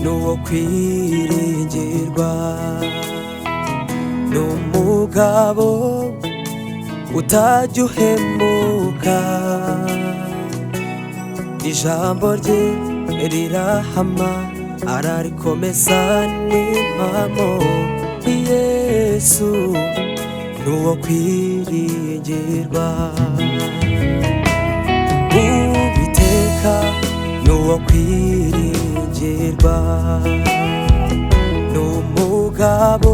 n'uwo kwiringirwa, n'umugabo utajya uhemuka, ijambo rye rirahama ararikomeza n'impamo. Yesu n'uwo kwiringirwa, Uwiteka n'uwo kwiringirwa, n'umugabo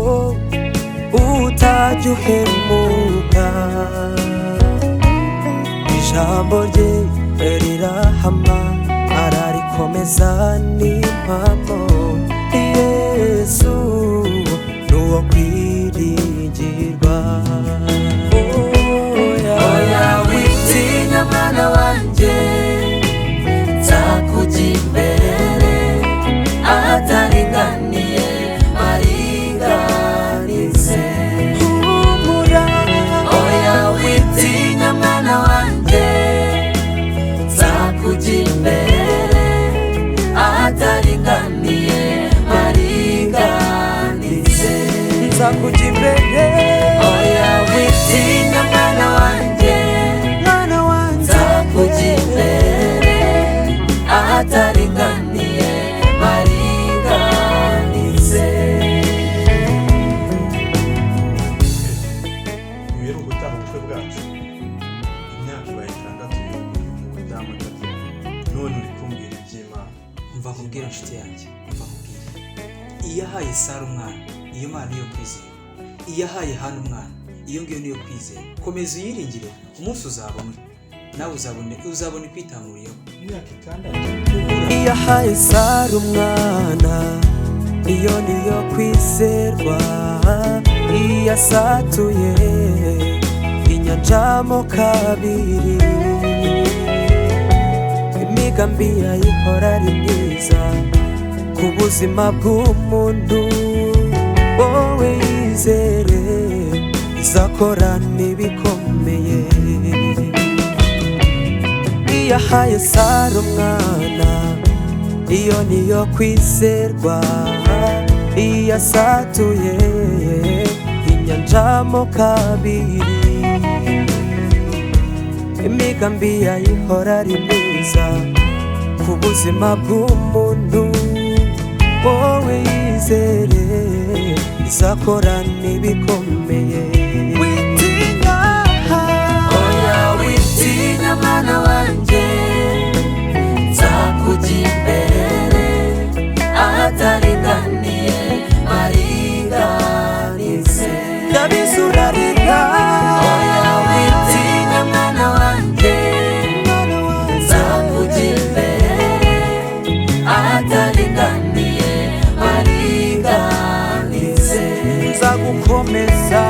utajya uhemuka, ijambo rye rirahama ararikomeza n'impamo. Yesu n'uwo kwiringirwa. Oya witinya mwana wanje, nzakujya imbere ahataringaniye maringanize. Oya witinya mwana wanje, nzakujya imbere ahataringaniye maringanize. Nzakujya imbere. Oya witinya mwana wanje, nzakujya imbere ahataringaniye maringanize. Rero gutaha ubukwe bwacu imyaka ibaye 6 mu budamu atatu, none uri kumbwira iby'Imana. Umva nkubwire inshuti yanjye, umva nkubwire, iyo ahaye Sara umwana, iyo Mana niyo kwizera. Iyo ahaye Hana umwana, iyo ngiyo niyo kwizera. Komeza uyiringire, umunsi uzabona, nawe uzabona ikwitamuriyeho. Imyaka 6. Iyo ahaye Sara umwana, iyo niyo kwizerwa. Iyo asatuye inyanja mo kabiri, imigambi yayihora ari myiza ku buzima bw'umuntu. Wowe yizere izakora n'ibikomeye. Iyo ahaye Sara umwana, iyo niyo kwizerwa. Iyo asatuye inyanja mo kabiri, imigambi yayihora ari myiza ku buzima bw'umuntu. Wowe yizere izakora n'ibikomeye. Witinya, oya witinya mwana wanje, nzakujya imbere ahataringaniye maringanize. Ndabizurarira. Oya witinya mwana wanje, nzakujya imbere ahataringaniye maringanize. Nzagukomeza.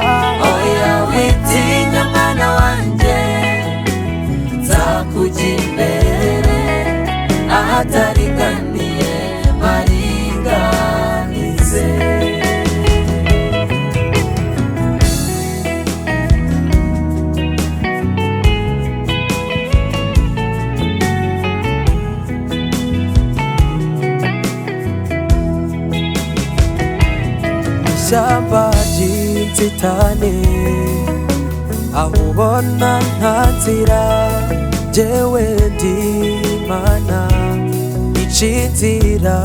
Oya witinya mwana wanje, nzakujya imbere ahataringaniye maringanize. Ishyamba ry'inzitane, aho ubona nta nzira, jyewe ndi Imana ica inzira.